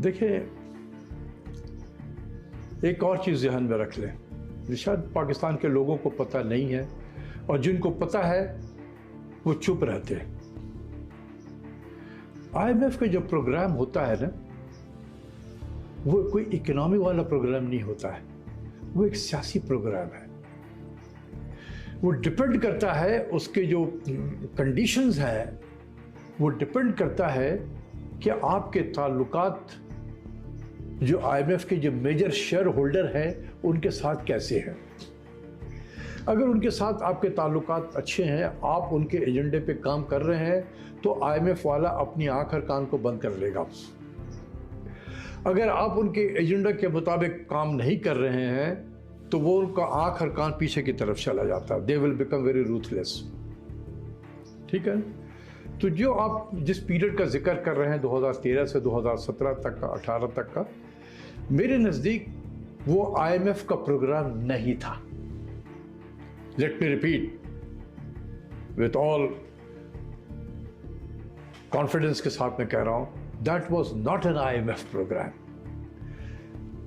देखिए, एक और चीज़ ध्यान में रख लें, जो शायद पाकिस्तान के लोगों को पता नहीं है, और जिनको पता है वो चुप रहते हैं। IMF का जो प्रोग्राम होता है ना, वो कोई इकोनॉमी वाला प्रोग्राम नहीं होता है, वो एक सियासी प्रोग्राम है। वो डिपेंड करता है, उसके जो कंडीशंस हैं वो डिपेंड करता है कि आपके ताल्लुकात जो IMF के जो मेजर शेयर होल्डर हैं उनके साथ कैसे हैं। अगर उनके साथ आपके ताल्लुकात अच्छे हैं, आप उनके एजेंडे पे काम कर रहे हैं, तो IMF वाला अपनी आंख और कान को बंद कर लेगा। अगर आप उनके एजेंडा के मुताबिक काम नहीं कर रहे हैं, तो वो उनका आंख और कान पीछे की तरफ चला जाता है। They will become very ruthless. ठीक है, तो जो आप जिस पीरियड का जिक्र कर रहे हैं 2013 से 2017 तक का, 18 तक का, मेरे नज़दीक वो IMF का प्रोग्राम नहीं था। Let me repeat with all confidence के साथ मैं कह रहा हूं, that was not an IMF programme.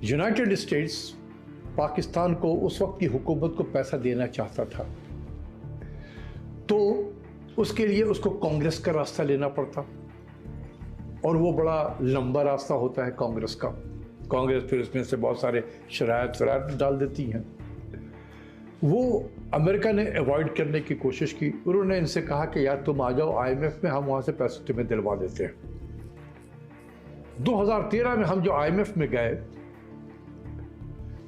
United States Pakistan को उस वक्त की हुकूमत को पैसा देना चाहता था, तो उसके लिए उसको कांग्रेस का रास्ता लेना पड़ता, और वो बड़ा लंबा रास्ता होता है कांग्रेस का। कांग्रेस फिर इसमें से बहुत सारे शरायत डाल देती हैं। वो अमेरिका ने अवॉइड करने की कोशिश की। उन्होंने इनसे कहा कि यार तुम आ जाओ IMF में, हम वहाँ से पैसे तुम्हें दिलवा देते हैं। 2013 में हम जो IMF में गए,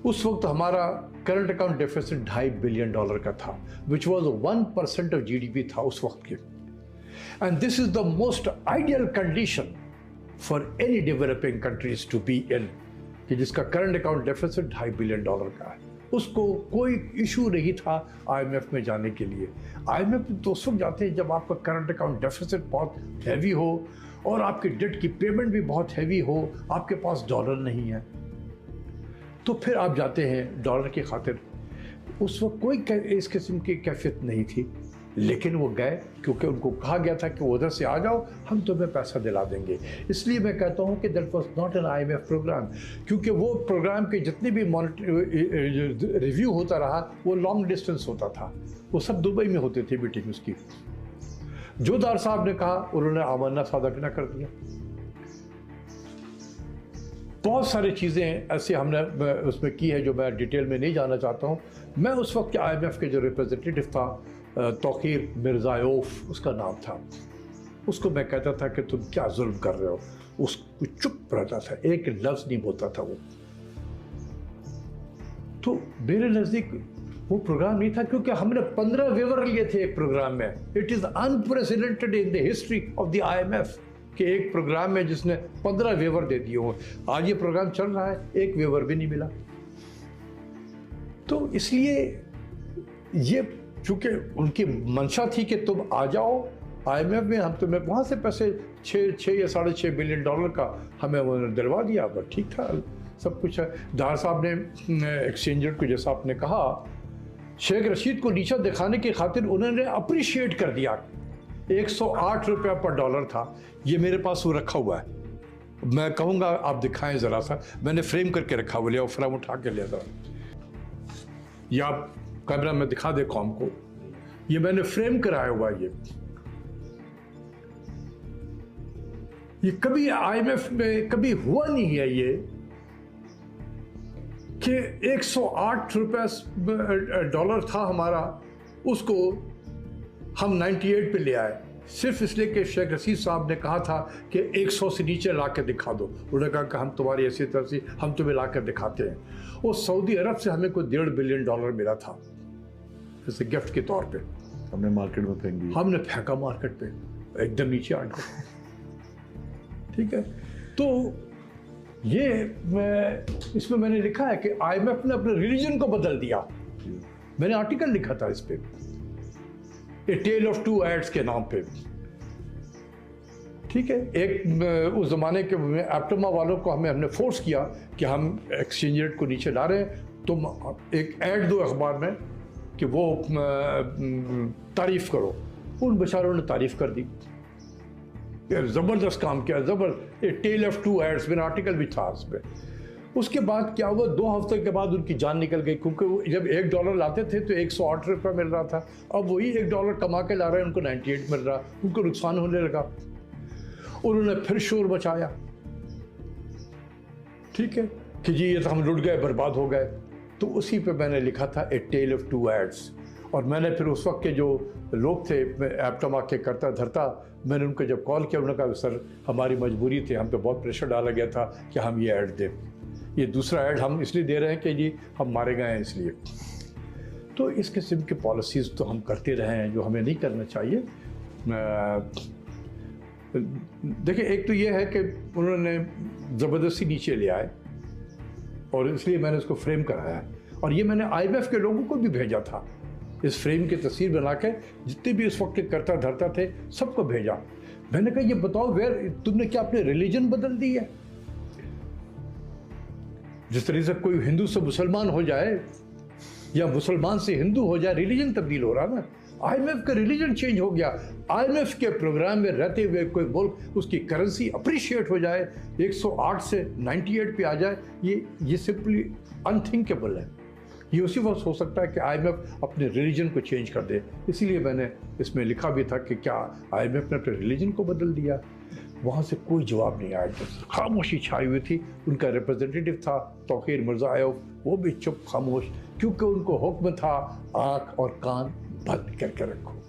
उस वक्त हमारा करंट अकाउंट डेफिसिट $2.5 बिलियन का था, विच वॉज 1% ऑफ GDP था उस वक्त के। And this is the most ideal condition for any developing countries to be in, कि जिसका करंट अकाउंट डेफिसिट $2.5 बिलियन का है। उसको कोई इशू नहीं था IMF में जाने के लिए। IMF में तो उस वक्त जाते हैं जब आपका करंट अकाउंट डेफिसिट बहुत हैवी हो और आपकी डेट की पेमेंट भी बहुत हैवी हो, आपके पास डॉलर नहीं है, तो फिर आप जाते हैं डॉलर की खातिर। उस वक्त कोई इस किस्म की कैफियत नहीं थी, लेकिन वो गए क्योंकि उनको कहा गया था कि वो उधर से आ जाओ, हम तुम्हें पैसा दिला देंगे। इसलिए मैं कहता हूँ कि that was not an IMF programme, क्योंकि वो प्रोग्राम के जितने भी रिव्यू होता रहा वो लॉन्ग डिस्टेंस होता था, वो सब दुबई में होते थे मीटिंग उसकी। जो दार साहब ने कहा उन्होंने आमना सादा ना कर दिया। बहुत सारी चीज़ें ऐसे हमने उसमें की है जो मैं डिटेल में नहीं जाना चाहता हूँ। मैं उस वक्त के IMF के जो रिप्रेजेंटेटिव था, तौकीर मिर्ज़ायोफ उसका नाम था, उसको मैं कहता था कि तुम क्या जुल्म कर रहे हो। उसको चुप रहता था, एक लफ्ज़ नहीं बोलता था वो। तो मेरे नज़दीक वो प्रोग्राम नहीं था, क्योंकि हमने 15 वेवर लिए थे एक प्रोग्राम में। It is unprecedented in the history of the IMF कि एक प्रोग्राम में जिसने 15 वेवर दे दिए हो। आज ये प्रोग्राम चल रहा है, एक वेवर भी नहीं मिला। तो इसलिए ये चूंकि उनकी मंशा थी कि तुम आ जाओ IMF में, हम तुम्हें वहाँ से पैसे 6 या $6.5 बिलियन का हमें उन्होंने दिलवा दिया, बस ठीक था सब कुछ है। दार साहब ने एक्सचेंज रेट को, जैसा आपने कहा, शेख रशीद को नीचा दिखाने की खातिर उन्होंने अप्रिशिएट कर दिया। 108 रुपया पर डॉलर था। ये मेरे पास वो रखा हुआ है, मैं कहूँगा आप दिखाएं ज़रा सा, मैंने फ्रेम करके रखा हुआ, लिया फ्रेम उठा के लिया ज़रा, या कैमरा में दिखा दे कौम को, ये मैंने फ्रेम कराया हुआ है। ये कभी IMF में कभी हुआ नहीं है ये कि 108 रुपया डॉलर था हमारा, उसको हम 98 पे ले आए, सिर्फ इसलिए कि शेख रशीद साहब ने कहा था कि 100 से नीचे ला कर दिखा दो। उन्होंने कहा कि हम तुम्हारी ऐसी तरह से हम तुम्हें ला कर दिखाते हैं। और सऊदी अरब से हमें कोई $1.5 बिलियन मिला था जैसे गिफ्ट के तौर पे। हमने मार्केट में फेंक दिया, हमने फेंका मार्केट पे, एकदम नीचे आ गया। ठीक है, तो ये इसमें मैंने लिखा है कि IMF ने अपने रिलीजन को बदल दिया। मैंने आर्टिकल लिखा था इस पे, ए टेल ऑफ टू एड्स के नाम पे। ठीक है, एक उस जमाने के एप्टमा वालों को हमने फोर्स किया कि हम एक्सचेंज रेट को नीचे ला रहे हैं, तुम एक ऐड दो अखबार में कि वो तारीफ करो। उन बेचारों ने तारीफ कर दी, ज़बरदस्त काम किया, ए टेल ऑफ टू हेड्स, मेरा आर्टिकल भी था उस पर। उसके बाद क्या हुआ, 2 हफ्ते के बाद उनकी जान निकल गई, क्योंकि जब $1 लाते थे तो 108 रुपये मिल रहा था, अब वही $1 कमा के ला रहे हैं, उनको 98 मिल रहा, उनको नुकसान होने लगा। उन्होंने फिर शोर मचाया, ठीक है कि जी ये तो हम लुट गए, बर्बाद हो गए। तो उसी पे मैंने लिखा था ए टेल ऑफ टू हेड्स। और मैंने फिर उस वक्त के जो लोग थे एप्टमा के करता धरता, मैंने उनको जब कॉल किया, उन्होंने कहा सर हमारी मजबूरी थी, हम पे बहुत प्रेशर डाला गया था कि हम ये ऐड दें, ये दूसरा ऐड हम इसलिए दे रहे हैं कि जी हम मारे गए हैं इसलिए। तो इस किस्म की पॉलिसीज़ तो हम करते रहे हैं जो हमें नहीं करना चाहिए। देखिए, एक तो ये है कि उन्होंने ज़बरदस्ती नीचे ले आए और इसलिए मैंने उसको फ्रेम कराया, और ये मैंने IMF के लोगों को भी भेजा था, इस फ्रेम की तस्वीर बना के जितने भी उस वक्त के करता धरता थे सबको भेजा। मैंने कहा ये बताओ वेर तुमने क्या अपने रिलीजन बदल दी है? जिस तरह से कोई हिंदू से मुसलमान हो जाए या मुसलमान से हिंदू हो जाए, रिलीजन तब्दील हो रहा ना। IMF का रिलीजन चेंज हो गया। IMF के प्रोग्राम में रहते हुए कोई मुल्क उसकी करेंसी अप्रिशिएट हो जाए, 108 से 98 पे आ जाए, ये सिंपली अनथिंकेबल है। ये उसी वक्त हो सकता है कि IMF अपने रिलीजन को चेंज कर दे। इसीलिए मैंने इसमें लिखा भी था कि क्या IMF ने अपने रिलीजन को बदल दिया। वहाँ से कोई जवाब नहीं आया, खामोशी छाई हुई थी। उनका रिप्रेजेंटेटिव था तौकीर मिर्ज़ाएव, वो भी चुप खामोश, क्योंकि उनको हुक्म था आँख और कान बंद करके रखो।